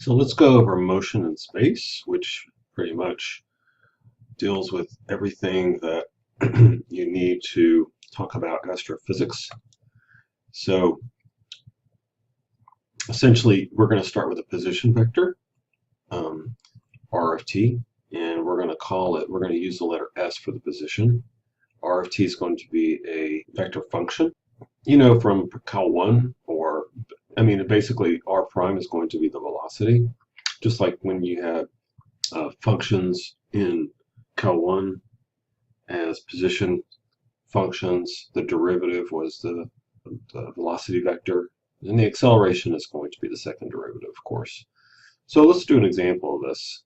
So let's go over motion in space, which pretty much deals with everything that you need to talk about astrophysics. So essentially, we're going to start with a position vector, R of t, and we're going to use the letter S for the position. R of t is going to be a vector function, from Cal 1, basically R prime is going to be the velocity, just like when you had functions in Cal 1 as position functions, the derivative was the velocity vector, and the acceleration is going to be the second derivative, of course. So let's do an example of this.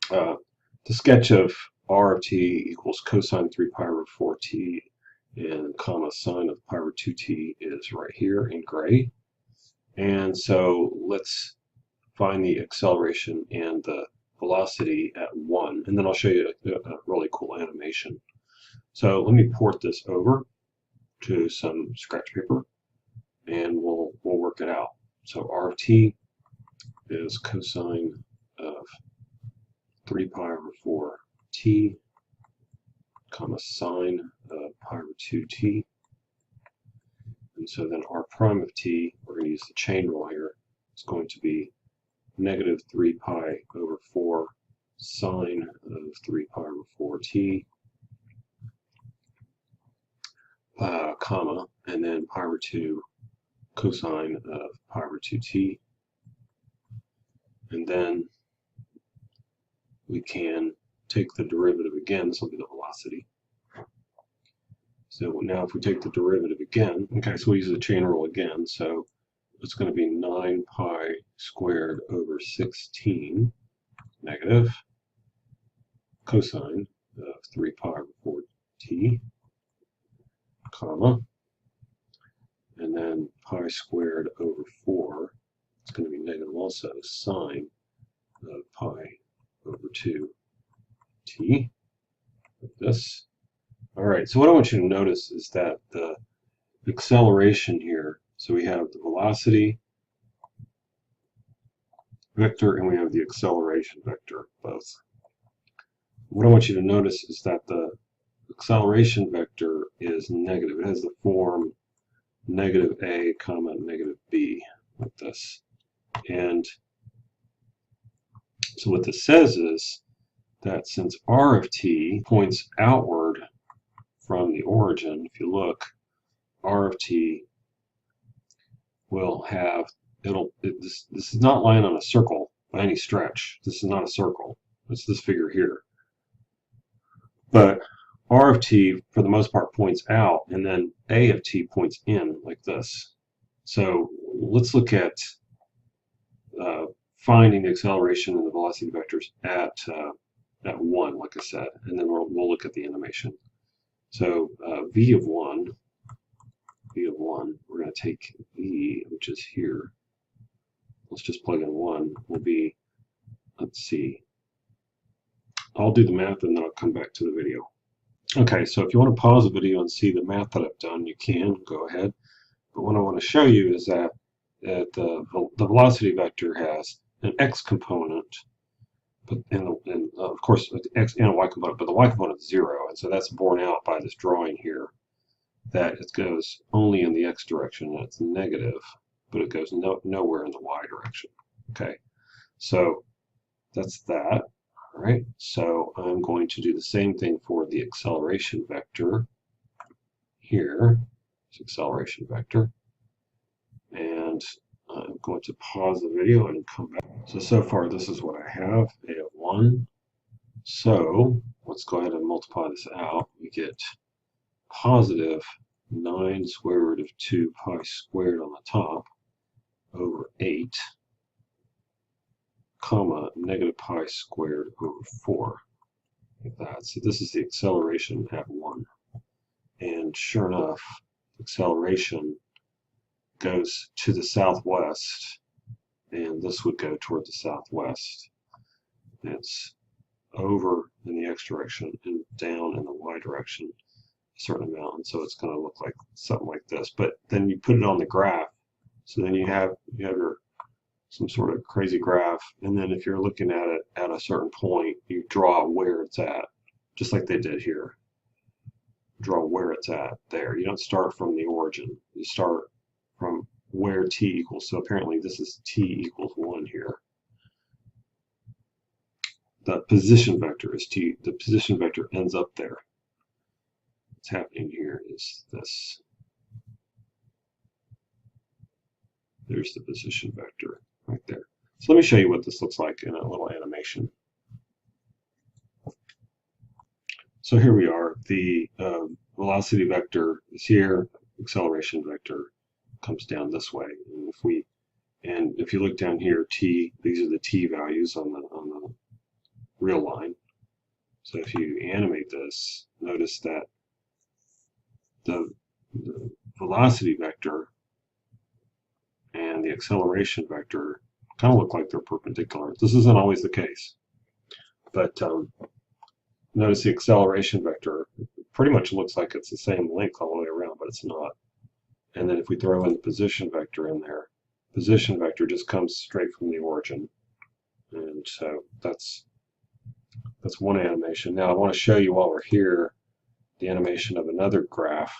The sketch of R of t equals cosine 3 pi over 4t and comma sine of pi over 2t is right here in gray. And so let's find the acceleration and the velocity at 1, and then I'll show you a really cool animation. So let me port this over to some scratch paper, and we'll work it out. So R of t is cosine of 3 pi over 4t, comma sine of pi over 2t. And so then R prime of t, we're going to use the chain rule here, is going to be negative 3 pi over 4 sine of 3 pi over 4t, comma, and then pi over 2 cosine of pi over 2t. And then we can take the derivative again. This will be the velocity. So now if we take the derivative again, okay, so we use the chain rule again. So it's going to be 9 pi squared over 16 negative cosine of 3 pi over 4t, comma, and then pi squared over 4, it's going to be negative also, sine of pi over 2t, like this. All right, so what I want you to notice is that the acceleration here, so we have the velocity vector and we have the acceleration vector, both. What I want you to notice is that the acceleration vector is negative. It has the form negative a comma negative b, like this. And so what this says is that since R of t points outward from the origin, if you look, R of t will have, this is not lying on a circle by any stretch. This is not a circle. It's this figure here. But R of t, for the most part, points out, and then A of t points in, like this. So let's look at finding the acceleration and the velocity vectors at 1, like I said, and then we'll look at the animation. So v of 1, we're going to take v, which is here. Let's just plug in 1, will be, let's see, I'll do the math and then I'll come back to the video. Okay, so if you want to pause the video and see the math that I've done, you can, go ahead. But what I want to show you is that the velocity vector has an x component, but of course the x and a y component, but the y component is 0, and so that's borne out by this drawing here, that it goes only in the x direction, and it's negative, but it goes nowhere in the y direction. Okay, so that's that. All right, so I'm going to do the same thing for the acceleration vector here. It's acceleration vector. And I'm going to pause the video and come back. So far this is what I have, A of 1. So let's go ahead and multiply this out. We get positive 9 square root of 2 pi squared on the top over 8, comma, negative pi squared over 4, like that. So this is the acceleration at 1. And sure enough, acceleration goes to the southwest, and this would go toward the southwest. It's over in the x direction and down in the y direction a certain amount, and so it's going to look like something like this. But then you put it on the graph, so then you have your some sort of crazy graph, and then if you're looking at it at a certain point, you draw where it's at, just like they did here. Draw where it's at there. You don't start from the origin. You start from where t equals. So apparently this is t equals 1 here. The position vector is t. The position vector ends up there. What's happening here is this. There's the position vector right there. So let me show you what this looks like in a little animation. So here we are. The velocity vector is here. Acceleration vector comes down this way. And if you look down here, t, these are the t values on the real line. So if you animate this, notice that the velocity vector and the acceleration vector kind of look like they're perpendicular. This isn't always the case, but notice the acceleration vector pretty much looks like it's the same length all the way around, but it's not. And then if we throw in the position vector in there, position vector just comes straight from the origin. And so that's one animation. Now I want to show you while we're here the animation of another graph.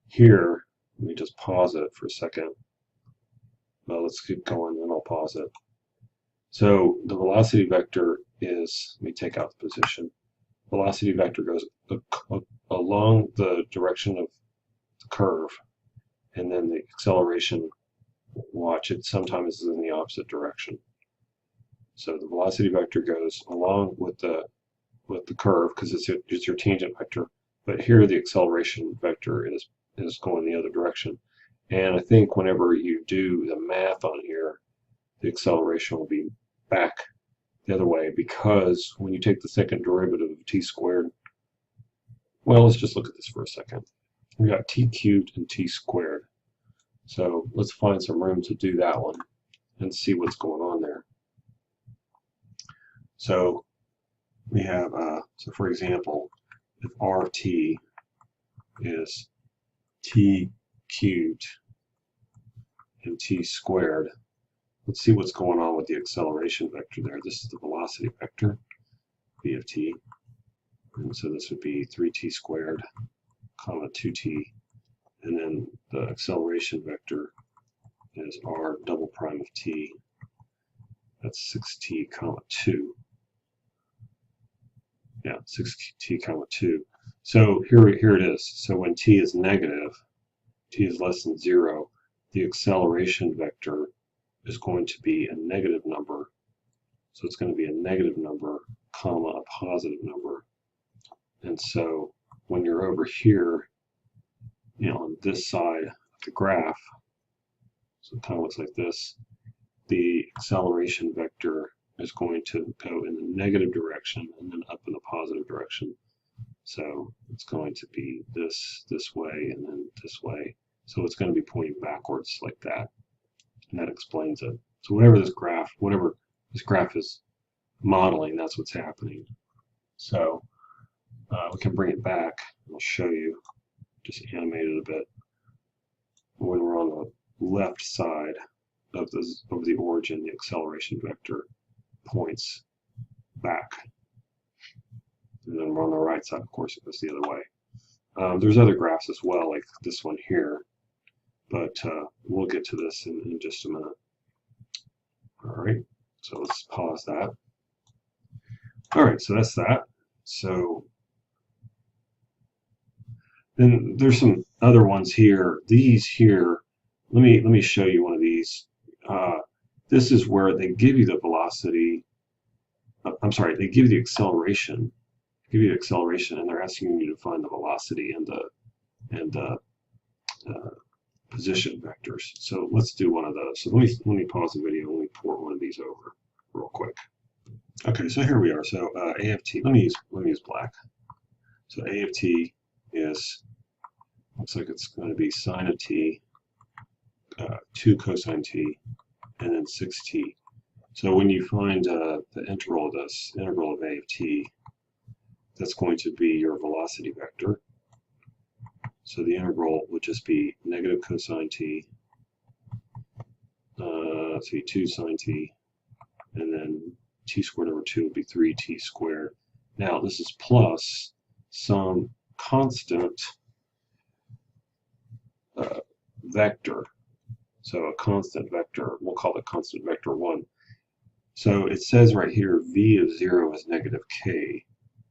Here, let me just pause it for a second. Well, let's keep going, then I'll pause it. So the velocity vector is, let me take out the position. Velocity vector goes along the direction of the curve, and then the acceleration, watch it, sometimes is in the opposite direction. So the velocity vector goes along with the curve because it's your tangent vector, but here the acceleration vector is going the other direction. And I think whenever you do the math on here, the acceleration will be back the other way, because when you take the second derivative of t squared, well, let's just look at this for a second. We got t cubed and t squared. So let's find some room to do that one and see what's going on there. So we have, so for example, if r of t is t cubed and t squared, let's see what's going on with the acceleration vector there. This is the velocity vector, v of t. And so this would be 3t squared, comma 2t. And then the acceleration vector is r double prime of t. That's 6t, comma 2. Yeah, 6t, comma 2. So here it is. So when t is negative, t is less than 0, the acceleration vector is going to be a negative number. So it's going to be a negative number, comma a positive number. And so when you're over here, on this side of the graph, so it kind of looks like this, the acceleration vector is going to go in the negative direction and then up in the positive direction. So it's going to be this way and then this way. So it's going to be pointing backwards like that. And that explains it. So whatever this graph is modeling, that's what's happening. So we can bring it back. I'll show you, just animate it a bit. When we're on the left side of the origin, the acceleration vector points back. And then we're on the right side, of course, it goes the other way. There's other graphs as well, like this one here, but we'll get to this in just a minute. All right, so let's pause that. All right, so that's that. So then there's some other ones here. These here, let me show you one of these. This is where they give you the velocity. I'm sorry, they give you the acceleration. And they're asking you to find the velocity and the position vectors. So let's do one of those. So let me pause the video. Let me port one of these over real quick. Okay, so here we are. So a of t. Let me use black. So a of t is, looks like it's going to be sine of t, 2 cosine t, and then 6t. So when you find the integral of this, integral of a of t, that's going to be your velocity vector. So the integral would just be negative cosine t, let's see, 2 sine t, and then t squared over 2 would be 3t squared. Now this is plus some constant vector. So a constant vector, we'll call it constant vector 1. So it says right here v of 0 is negative k.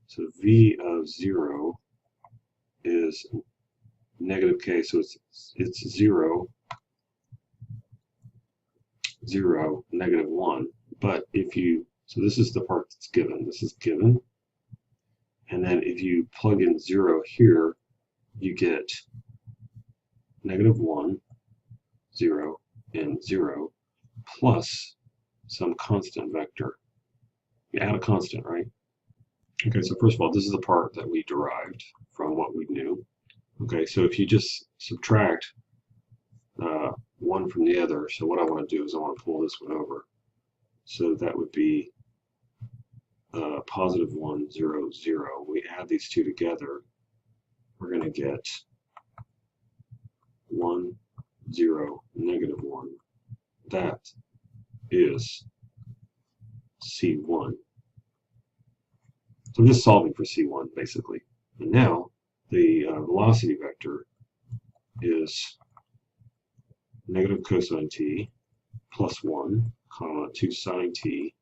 So v of 0 is negative k, so it's 0, 0, negative 1. But if you, so this is the part that's given, this is given, and then if you plug in 0 here, you get negative 1, 0, and 0, plus some constant vector. You add a constant, right? Okay, so first of all, this is the part that we derived from what we knew. Okay, so if you just subtract one from the other, so what I want to do is I want to pull this one over. So that would be positive 1, 0, 0. We add these two together, we're going to get 1, 0, negative 1. That is C1. So I'm just solving for C1 basically. And now the velocity vector is negative cosine t plus 1, comma, 2 sine t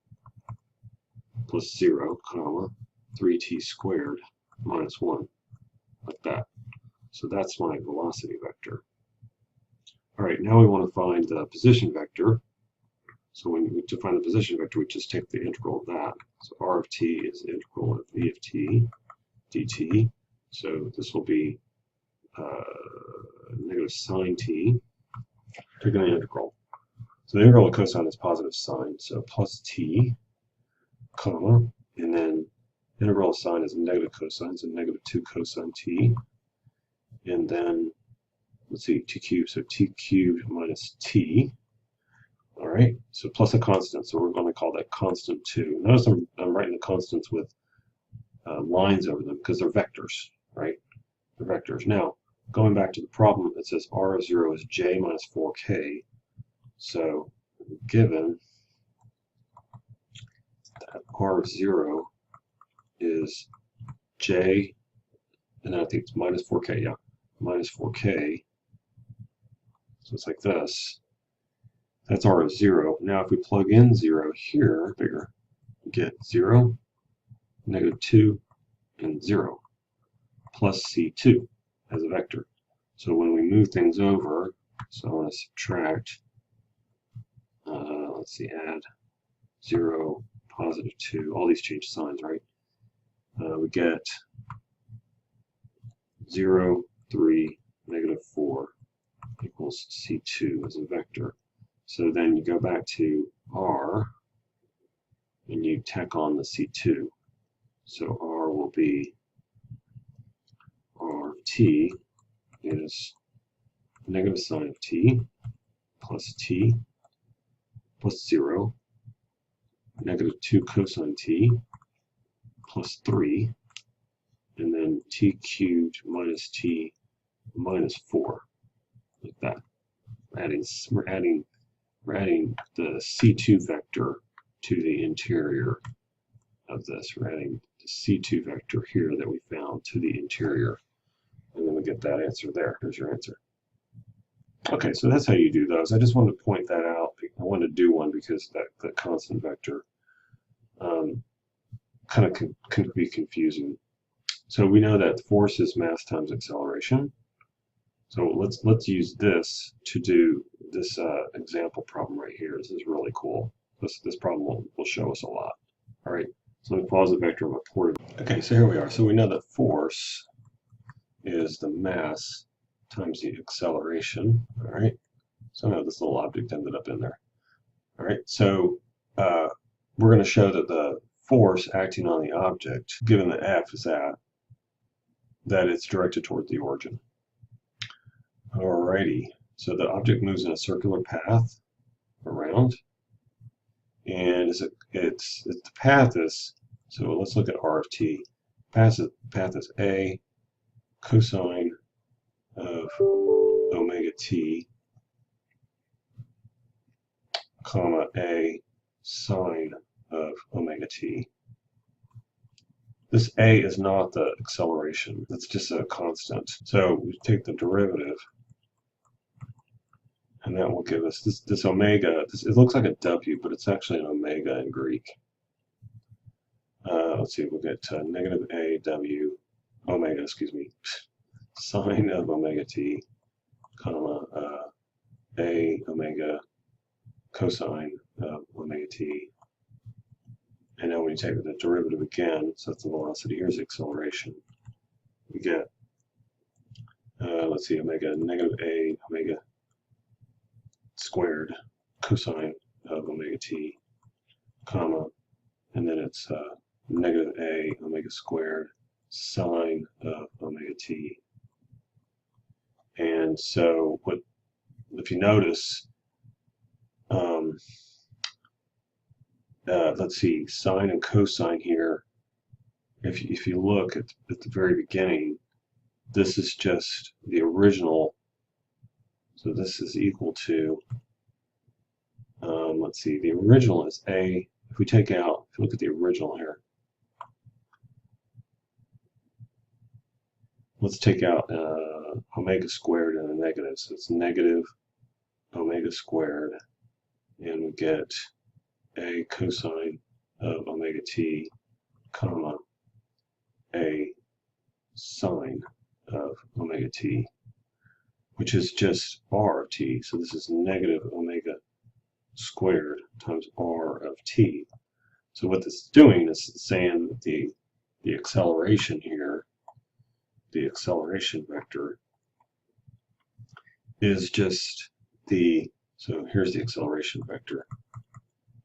plus 0, comma, 3t squared minus 1, like that. So that's my velocity vector. All right, now we want to find the position vector. So to find the position vector, we just take the integral of that. So r of t is the integral of v of t dt. So this will be negative sine t, taking the integral. So the integral of cosine is positive sine, so plus t, comma, and then integral of sine is negative cosine, so negative 2 cosine t, and then, let's see, t cubed, so t cubed minus t. All right, so plus a constant, so we're going to call that constant 2. Notice I'm writing the constants with lines over them because they're vectors, right? They're vectors. Now, going back to the problem, it says r of 0 is j minus 4k. So, given that r of 0 is j, and I think it's minus 4k, yeah, minus 4k. So it's like this. That's r of 0. Now if we plug in 0 here, bigger, we get 0, negative 2, and 0, plus c2 as a vector. So when we move things over, so I want to subtract, let's see, add 0, positive 2, all these change signs, right? We get 0, 3, negative 4 equals c2 as a vector. So then you go back to r and you tack on the c2. So r will be r of t is negative sine of t plus 0, negative 2 cosine t plus 3, and then t cubed minus t minus 4, like that. We're adding the c2 vector to the interior of this. We're adding the c2 vector here that we found to the interior. And then we get that answer there. There's your answer. Okay, so that's how you do those. I just wanted to point that out. I wanted to do one because the constant vector kind of can be confusing. So we know that force is mass times acceleration. So let's use this to do this example problem right here. This is really cool. This problem will show us a lot. All right, so let me pause the vector of my port. Okay, so here we are. So we know that force is the mass times the acceleration. All right, somehow this little object ended up in there. All right, so we're going to show that the force acting on the object, given that F is that it's directed toward the origin. Alrighty, so the object moves in a circular path around, and the path is, so let's look at r of t. Path is a cosine of omega t comma, a sine of omega t. This a is not the acceleration. It's just a constant. So we take the derivative, and that will give us this omega. It looks like a w, but it's actually an omega in Greek. Let's see, we'll get negative a w omega, excuse me, sine of omega t, comma, a omega cosine of omega t. And now when you take the derivative again, so that's the velocity, here's the acceleration. We get, let's see, omega negative a omega squared cosine of omega t, comma, and then it's negative a omega squared sine of omega t. And so what, if you notice, let's see, sine and cosine here, if you look at the very beginning, this is just the original, so this is equal to, let's see, the original is a, if we take out, if you look at the original here, let's take out omega squared and a negative, so it's negative omega squared, and we get a cosine of omega t, comma, a sine of omega t, which is just r of t. So this is negative omega squared times r of t. So what this is doing is saying that the acceleration here, the acceleration vector, is just the, so here's the acceleration vector.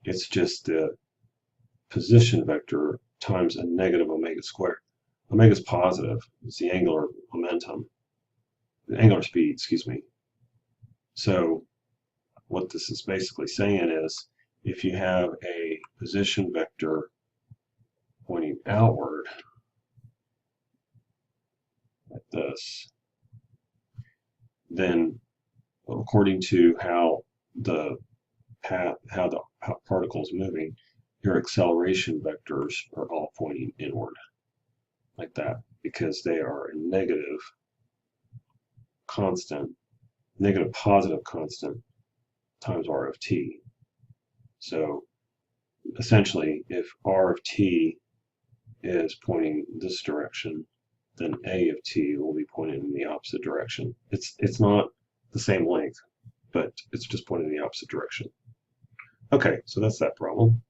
It's just the position vector times a negative omega squared. Omega is positive. It's the angular momentum, the angular speed, excuse me. So what this is basically saying is, if you have a position vector pointing outward, like this, then according to how the path, how the particle is moving, your acceleration vectors are all pointing inward, like that, because they are a negative constant, negative positive constant times r of t. So essentially, if r of t is pointing this direction, then a of t will be pointing in the opposite direction. It's not the same length, but it's just pointing in the opposite direction. Okay, so that's that problem.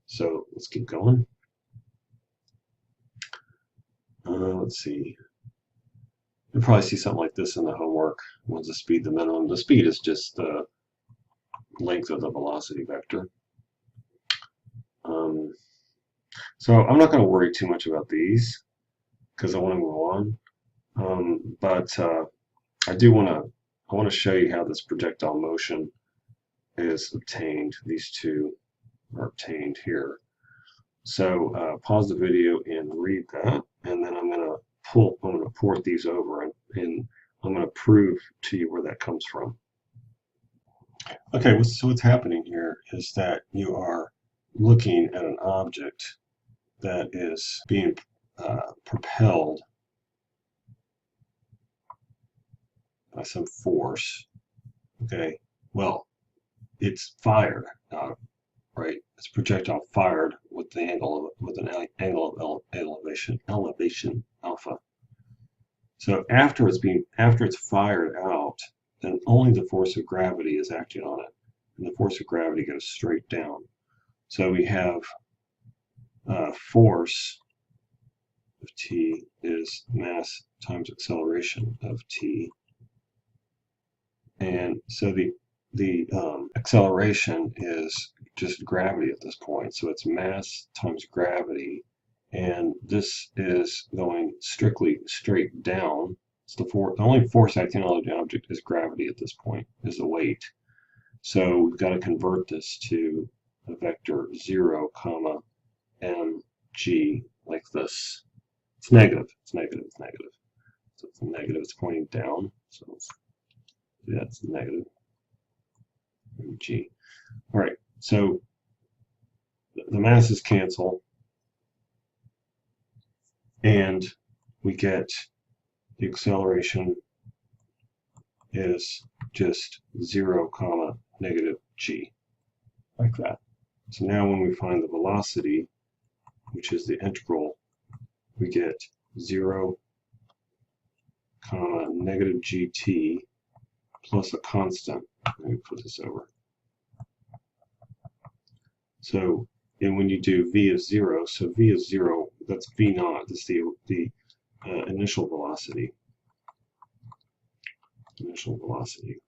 So let's keep going. Let's see. You'll probably see something like this in the homework. What's the speed, the minimum? The speed is just the length of the velocity vector. So I'm not going to worry too much about these because I want to move on. But I do want to show you how this projectile motion is obtained. These two are obtained here. So pause the video and read that, and then I'm going to port these over, and I'm going to prove to you where that comes from. Okay, so what's happening here is that you are looking at an object that is being propelled by some force. Okay, well, it's fired, right? It's a projectile fired with the angle with an angle of elevation alpha. So after it's fired out, then only the force of gravity is acting on it, and the force of gravity goes straight down. So we have force of t is mass times acceleration of t, and so the acceleration is just gravity at this point. So it's mass times gravity, and this is going strictly straight down. It's the only force acting on the object is gravity at this point, is the weight. So we've got to convert this to a vector 0, comma, mg, like this. It's negative, it's negative, it's negative. So it's negative, it's pointing down. So that's negative mg. All right, so the masses cancel, and we get the acceleration is just 0, negative g, like that. So now when we find the velocity, which is the integral, we get 0, negative gt plus a constant. Let me put this over. So, and when you do v of 0, so v of 0, that's v naught, that's the initial velocity. Initial velocity.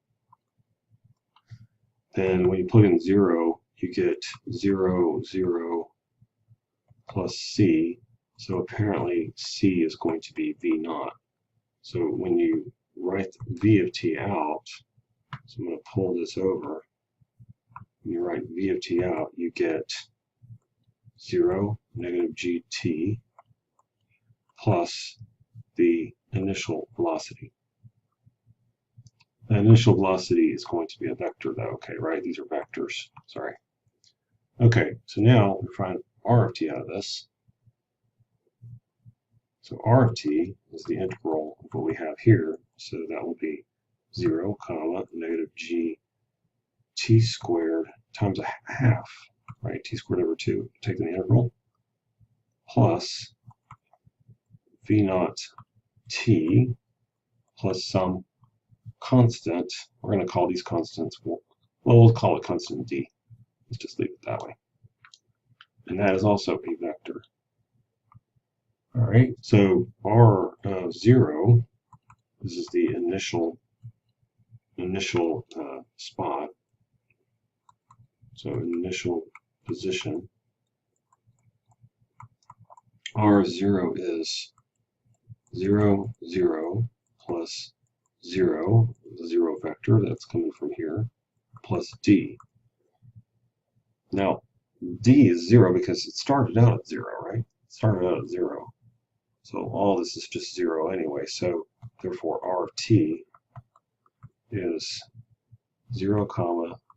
Then when you plug in 0, you get 0, 0 plus c. So apparently c is going to be v naught. So when you write v of t out, so I'm going to pull this over. When you write v of t out, you get 0, negative gt plus the initial velocity. The initial velocity is going to be a vector though, okay, right? These are vectors, sorry. Okay, so now we find r of t out of this. So r of t is the integral of what we have here, so that will be 0, negative g t squared times a half, right? T squared over 2, taking the integral, plus v naught t plus some constant. We're going to call these constants, well, we'll call it constant d. Let's just leave it that way. And that is also a vector. All right, so r of 0, this is the initial spot. So initial position. R of 0 is 0, 0 plus 0, the 0 vector that's coming from here, plus d. Now, d is 0 because it started out at 0, right? It started out at 0. So all this is just 0 anyway. So therefore, r of t is 0,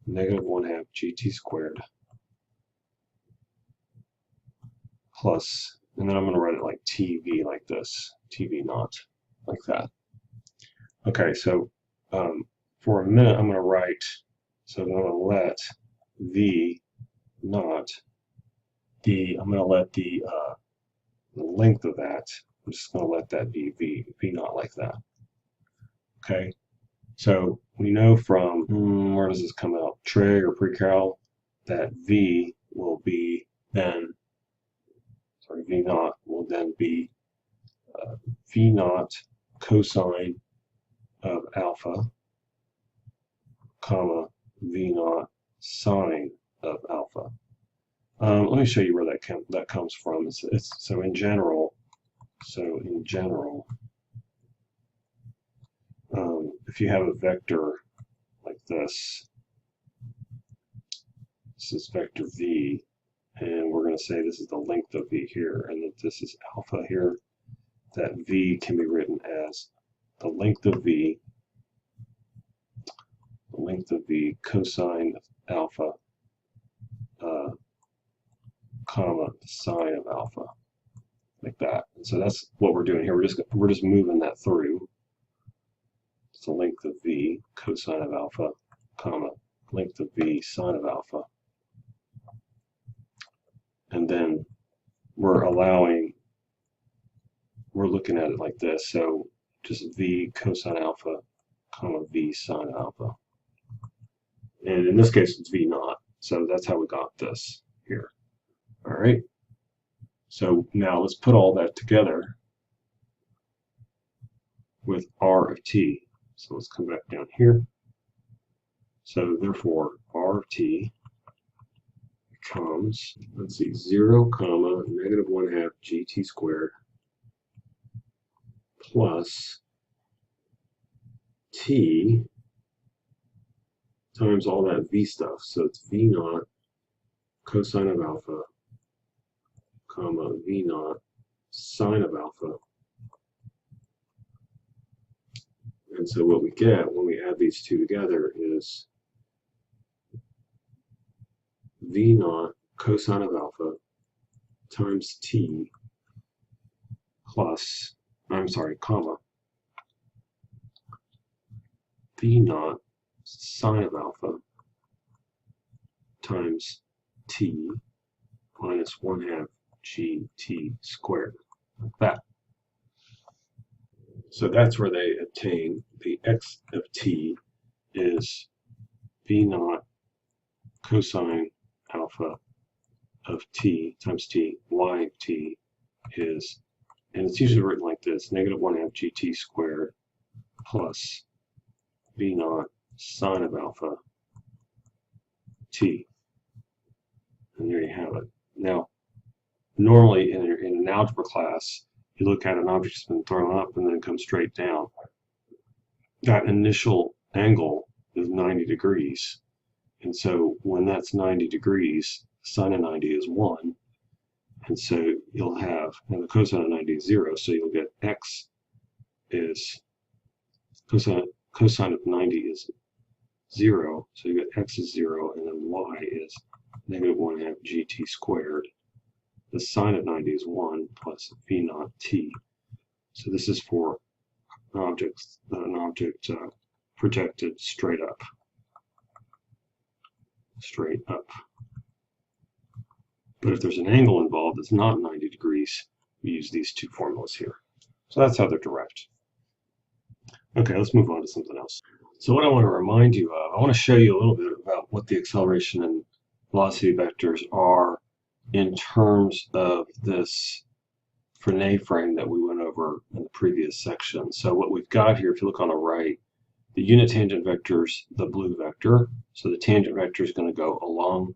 negative 1/2 gt squared plus, and then I'm going to write it like tv, like this, tv naught, like that. Okay, so for a minute I'm going to write, so I'm going to let v naught, I'm going to let the length of that, I'm just going to let that be v naught, like that. Okay, so we know from, where does this come out, Trey or Precal, that v will be then, sorry, v naught will then be v naught cosine of alpha, v naught sine of alpha. Let me show you where that comes from. So in general, if you have a vector like this is vector v, and we're going to say this is the length of v here, and that this is alpha here, that v can be written as the length of v cosine of alpha, the sine of alpha, like that. And so that's what we're doing here. We're just moving that through. It's the length of v cosine of alpha, length of v sine of alpha, and then we're looking at it like this. So just v cosine alpha, v sine alpha. And in this case, it's v naught. So that's how we got this here. All right. So now let's put all that together with r of t. So let's come back down here. So therefore, r of t becomes, let's see, 0, negative 1/2 gt squared plus t times all that v stuff. So it's v naught cosine of alpha, v naught sine of alpha. And so what we get when we add these two together is v naught cosine of alpha times t plus, comma, v naught sine of alpha times t minus 1/2 gt squared, like that. So that's where they obtain the x of t is v naught cosine alpha of t times t, y of t is, and it's usually written like this, negative 1/2 gt squared plus v naught sine of alpha t. And there you have it. Now, normally in an algebra class, you look at an object that's been thrown up and then comes straight down. That initial angle is 90 degrees. And so when that's 90 degrees, sine of 90 is 1. And so you'll have, and the cosine of 90 is 0, so you'll get x is, cosine of 90 is 0, so you get x is 0, and then y is negative 1/2 gt squared. The sine of 90 is 1 plus v naught t. So this is for an object projected straight up. But if there's an angle involved that's not 90 degrees, we use these two formulas here. So that's how they're derived. Okay, let's move on to something else. So what I want to remind you of, I want to show you a little bit about what the acceleration and velocity vectors are in terms of this Frenet frame that we went over in the previous section. So what we've got here, if you look on the right, the unit tangent vector is the blue vector. So the tangent vector is going to go along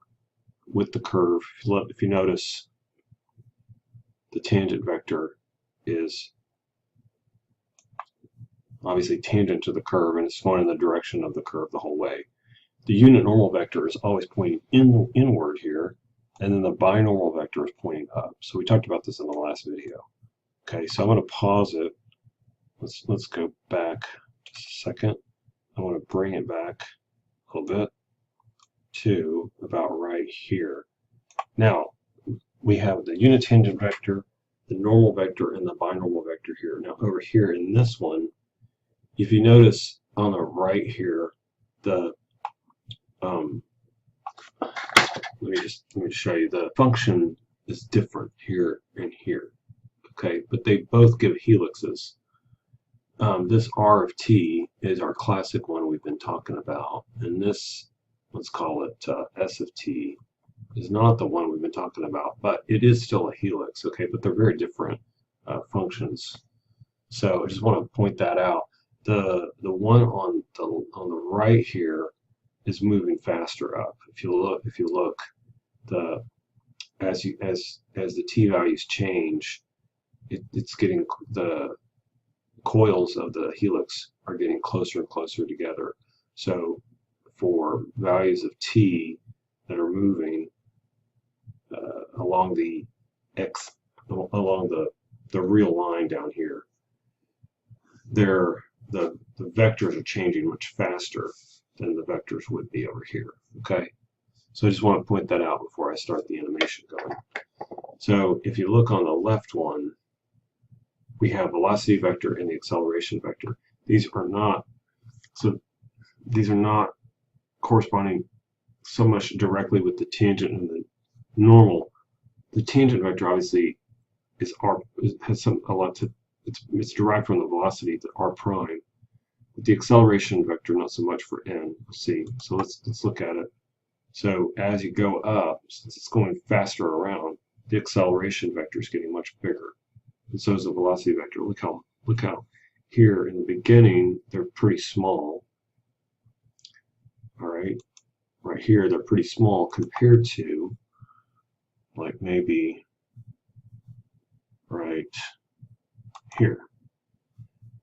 with the curve. If you notice, the tangent vector is obviously tangent to the curve, and it's going in the direction of the curve the whole way. The unit normal vector is always pointing inward here, and then the binormal vector is pointing up. So we talked about this in the last video. Okay, so I'm going to pause it. Let's go back just a second. I want to bring it back a little bit to about right here. Now, we have the unit tangent vector, the normal vector, and the binormal vector here. Now, over here in this one, if you notice on the right here, the let me just show you, the function is different here and here. Okay, but they both give helixes. This r of t is our classic one we've been talking about, and this, let's call it s of t, is not the one we've been talking about, but it is still a helix. Okay, but they're very different functions. So I just want to point that out. The one on the right here is moving faster up. If you look, as the t values change, it's getting, the coils of the helix are getting closer and closer together. So for values of t that are moving along the real line down here, the vectors are changing much faster than the vectors would be over here. Okay, so I just want to point that out before I start the animation going. So if you look on the left one, we have velocity vector and the acceleration vector. These are not corresponding so much directly with the tangent and the normal. The tangent vector obviously is it's derived from the velocity, the r prime. But the acceleration vector, not so much for n. We'll see. So let's look at it. So as you go up, since it's going faster around, the acceleration vector is getting much bigger, and so is the velocity vector. Look how here in the beginning they're pretty small. All right, right here they're pretty small compared to, like, maybe right here.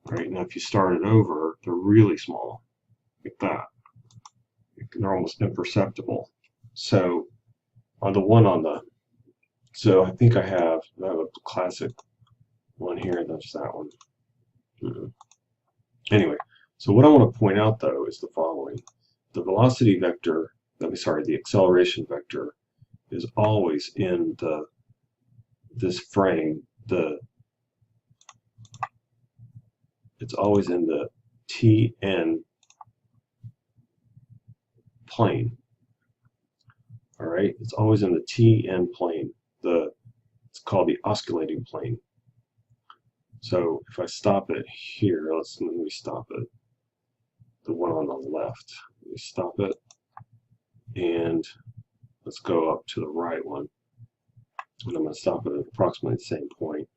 Right, now if you start it over, they're really small, like that. They're almost imperceptible. So on the one so I think I have a classic one here, that's that one. Anyway, so what I want to point out though is the following. The velocity vector the acceleration vector is always in this frame. It's always in the TN plane. All right, it's always in the TN plane. It's called the osculating plane. So if I stop it here, let me stop it. The one on the left. Let me stop it, and let's go up to the right one. And I'm going to stop it at approximately the same point.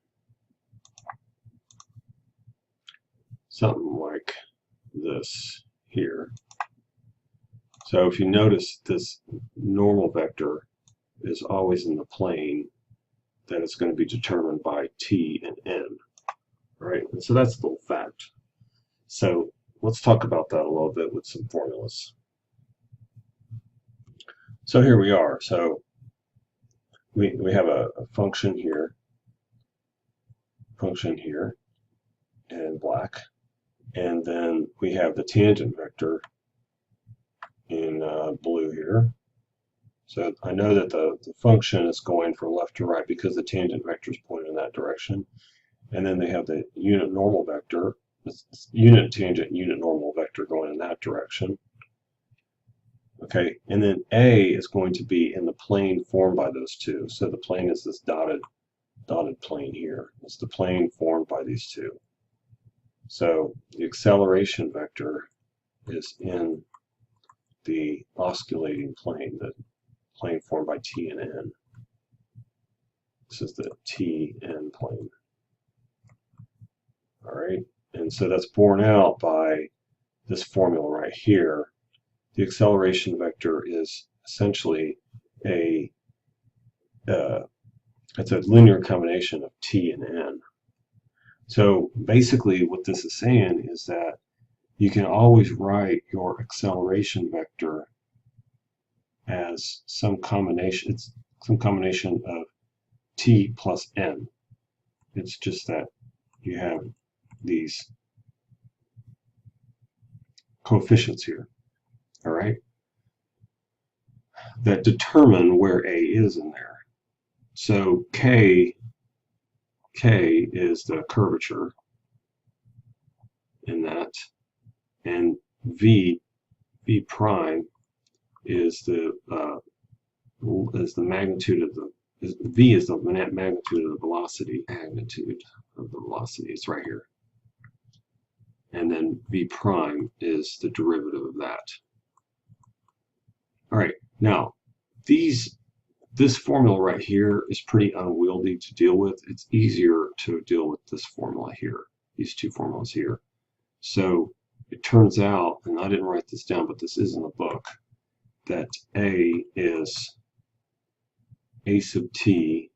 Something like this here. So if you notice, this normal vector is always in the plane that is going to be determined by t and n. All right, and so that's the little fact. So let's talk about that a little bit with some formulas. So here we are. So we have a function here in black, and then we have the tangent vector in blue here. So I know that the function is going from left to right because the tangent vector is pointing in that direction. And then they have the unit normal vector, unit tangent, unit normal vector going in that direction. Okay, and then A is going to be in the plane formed by those two. So the plane is this dotted plane here. It's the plane formed by these two. So the acceleration vector is in the osculating plane, the plane formed by T and N. This is the TN plane. All right, and so that's borne out by this formula right here. The acceleration vector is essentially it's a linear combination of t and n. So basically what this is saying is that you can always write your acceleration vector as some combination. It's some combination of t plus n. It's just that you have these coefficients here, all right, that determine where A is in there. So K is the curvature in that, and V prime is the magnitude of V is the magnitude of the velocity. It's right here. And then V prime is the derivative of that. All right, now this formula right here is pretty unwieldy to deal with. It's easier to deal with this formula here, these two formulas here. So it turns out, and I didn't write this down, but this is in the book, that A is A sub t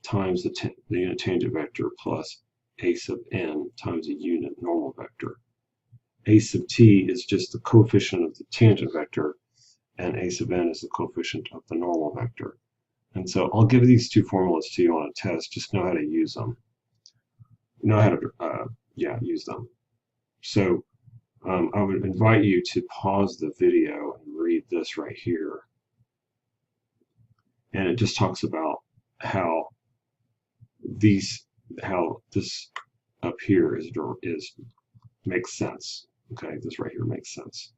times the unit tangent vector plus A sub n times the unit normal vector. A sub t is just the coefficient of the tangent vector, and A sub n is the coefficient of the normal vector. And so I'll give these two formulas to you on a test. Just know how to use them. Know how to use them. So I would invite you to pause the video and read this right here. And it just talks about how this up here makes sense. Okay, this right here makes sense.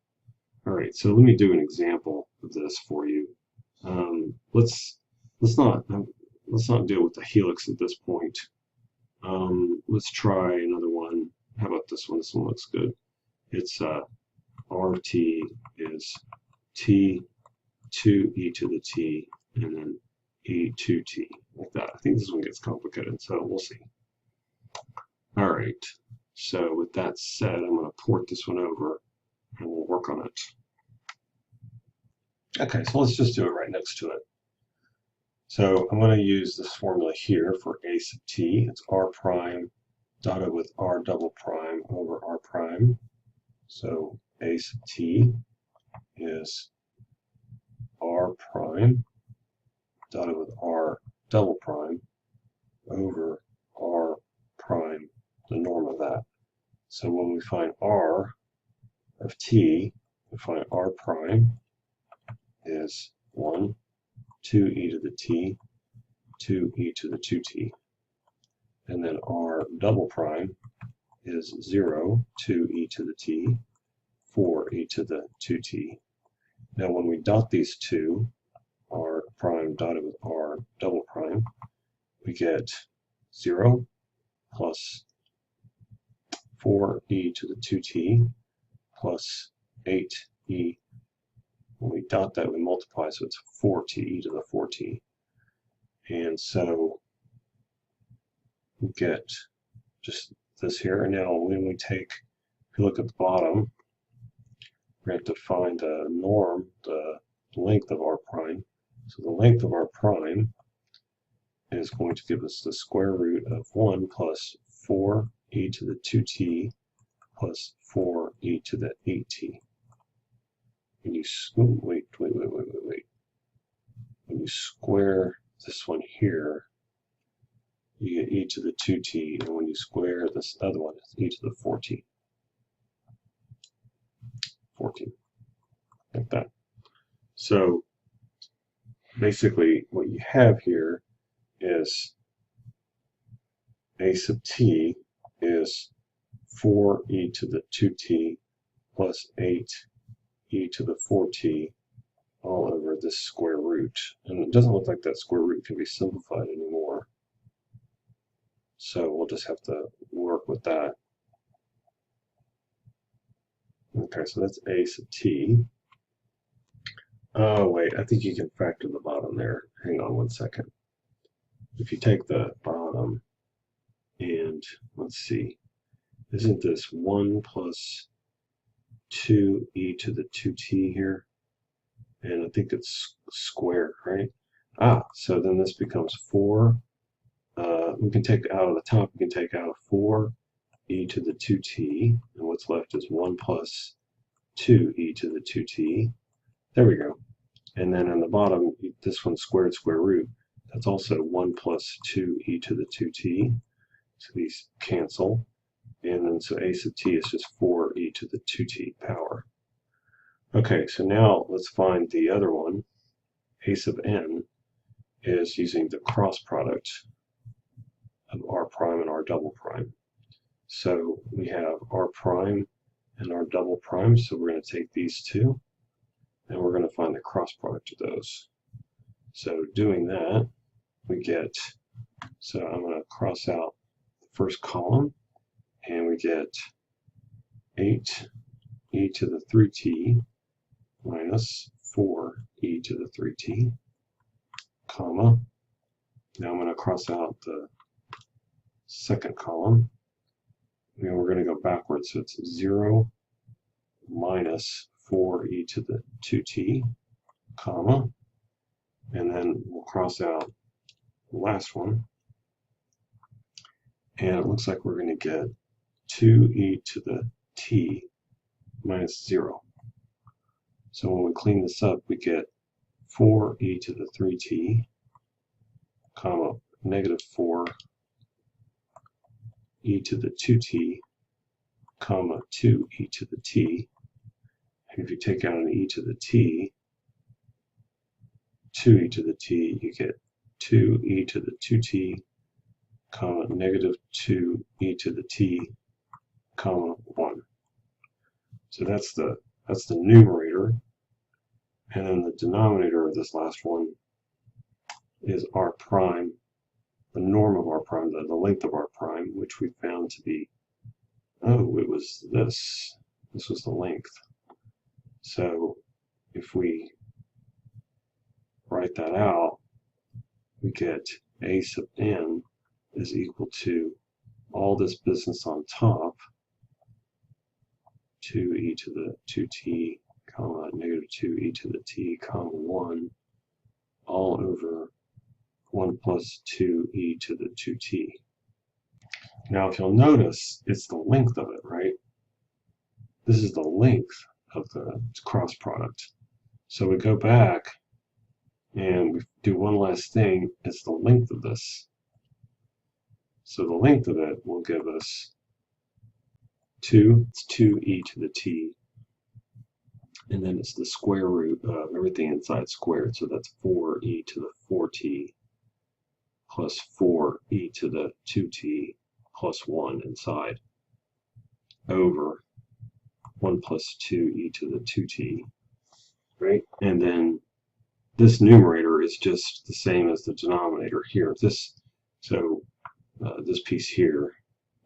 All right, so let me do an example of this for you. Let's not deal with the helix at this point. Let's try another one. How about this one? This one looks good. It's RT is T2 e to the T and then E2T, like that. I think this one gets complicated, so we'll see. All right, so with that said, I'm going to port this one over and we'll work on it. Okay, so let's just do it right next to it. So I'm going to use this formula here for A sub t. It's R prime dotted with R double prime over R prime. So A sub t is R prime dotted with R double prime over R prime, the norm of that. So when we find R of t, we find R prime is 1, 2e to the t, 2e to the 2t. And then our double prime is 0, 2e to the t, 4e to the 2t. Now when we dot these two, r prime dotted with r double prime, we get 0 plus 4e to the 2t plus 8e. When we dot that, we multiply, so it's 4t to the 4t. And so we get just this here. And now when we take, if you look at the bottom, we have to find the norm, the length of r prime. So the length of r prime is going to give us the square root of 1 plus 4e to the 2t plus 4e to the 8t. When you wait. When you square this one here, you get e to the 2t, and when you square this other one, it's e to the 4t. 14, like that. So basically what you have here is a sub t is 4e to the 2t plus 8e to the 4t all over this square root. And it doesn't look like that square root can be simplified anymore. So we'll just have to work with that. Okay, so that's a sub t. Oh, wait, I think you can factor the bottom there. Hang on one second. If you take the bottom and, let's see, isn't this 1 plus 2e to the 2t here? And I think it's squared, right? So then this becomes 4. We can take out of the top, we can take out 4e to the 2t, and what's left is 1 plus 2e to the 2t. There we go. And then on the bottom, this one's squared square root. That's also 1 plus 2e to the 2t. So these cancel. And then so a sub t is just 4e to the 2t power. Okay, so now let's find the other one. A sub n is using the cross product of r prime and r double prime. So we have r prime and r double prime, so we're going to take these two, and we're going to find the cross product of those. So doing that, we get, so I'm going to cross out the first column, and we get 8e to the 3t minus 4e to the 3t, comma. Now I'm going to cross out the second column, and we're going to go backwards, so it's 0 minus 4e to the 2t, comma, and then we'll cross out the last one, and it looks like we're going to get 2e to the t minus 0. So when we clean this up, we get 4e to the 3t, comma, negative 4e to the 2t, comma, 2e to the t. And if you take out an e to the t, 2e to the t, you get 2e to the 2t, comma, negative 2e to the t, comma, 1. So that's the numerator. And then the denominator of this last one is r prime, the norm of r prime, the length of r prime, which we found to be, oh, it was this. This was the length. So if we write that out, we get a sub n is equal to all this business on top, 2e to the 2t, comma, negative 2e to the t, comma, 1, all over 1 plus 2e to the 2t. Now, if you'll notice, it's the length of it, right? This is the length of the cross product. So we go back and we do one last thing. It's the length of this. So the length of it will give us 2e to the t. and then it's the square root of everything inside squared. So that's 4e to the 4t plus 4e to the 2t plus 1 inside over 1 plus 2e to the 2t, right? And then this numerator is just the same as the denominator here. This piece here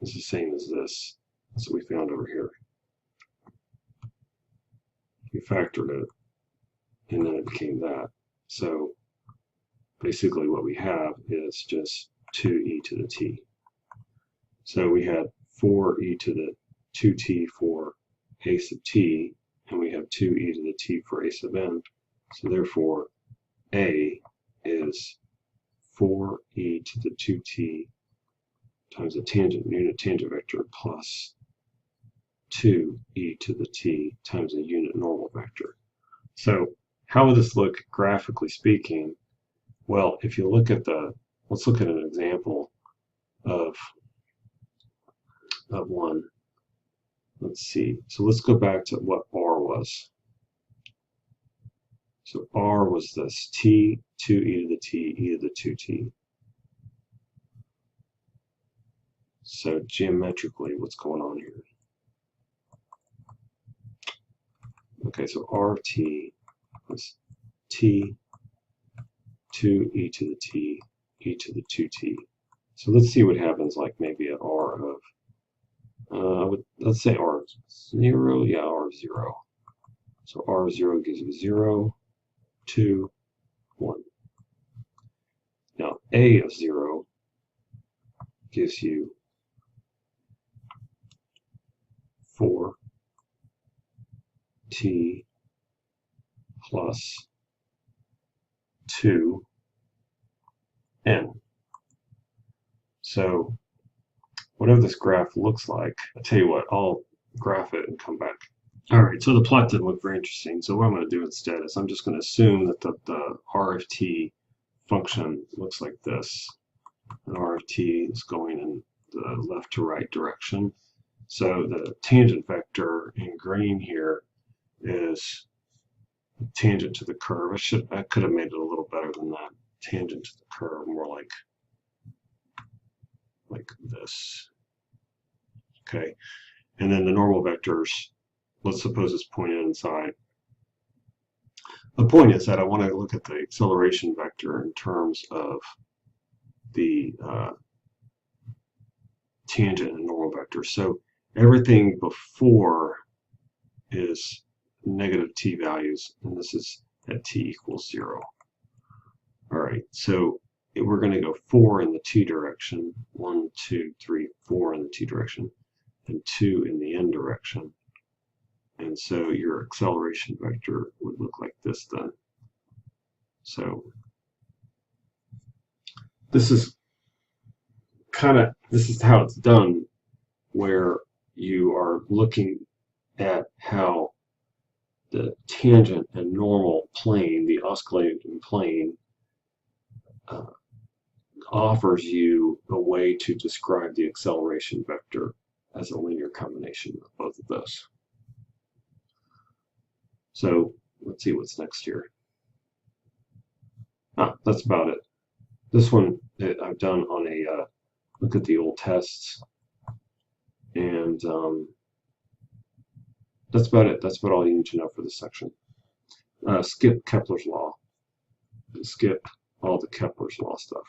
is the same as this. That's what we found over here. We factored it, and then it became that. So basically what we have is just 2e to the t. So we had 4e to the 2t for a sub t, and we have 2e to the t for a sub n. So therefore, a is 4e to the 2t times the tangent, unit tangent vector, plus 2e to the t times a unit normal vector. So how would this look graphically speaking? Well, if you look at let's look at an example of one. Let's see. So let's go back to what r was. So r was this t, 2e to the t, e to the 2t. So geometrically, what's going on here? Okay, so r of t was t, 2e to the t, e to the 2t. So let's see what happens like maybe at r of, let's say r of 0, yeah, r of 0. So r of 0 gives you 0, 2, 1. Now a of 0 gives you 4 t plus 2 n. So whatever this graph looks like, I'll tell you what, I'll graph it and come back. All right, so the plot didn't look very interesting. So what I'm going to do instead is I'm just going to assume that the r of t function looks like this. And r of t is going in the left to right direction. So the tangent vector in green here is tangent to the curve. I could have made it a little better than that. Tangent to the curve, more like this. Okay, and then the normal vectors, let's suppose it's pointed inside. The point is that I want to look at the acceleration vector in terms of the tangent and normal vector. So everything before is negative t values, and this is at t equals 0. All right, so we're going to go 4 in the t direction, 1, 2, 3, 4 in the t direction, and 2 in the n direction. And so your acceleration vector would look like this then. So this is how it's done, where you are looking at how the tangent and normal plane, the oscillating plane, offers you a way to describe the acceleration vector as a linear combination of both of those. So let's see what's next here. That's about it. This one I've done on a look at the old tests, and that's about it. That's about all you need to know for this section. Skip Kepler's law. Skip all the Kepler's law stuff.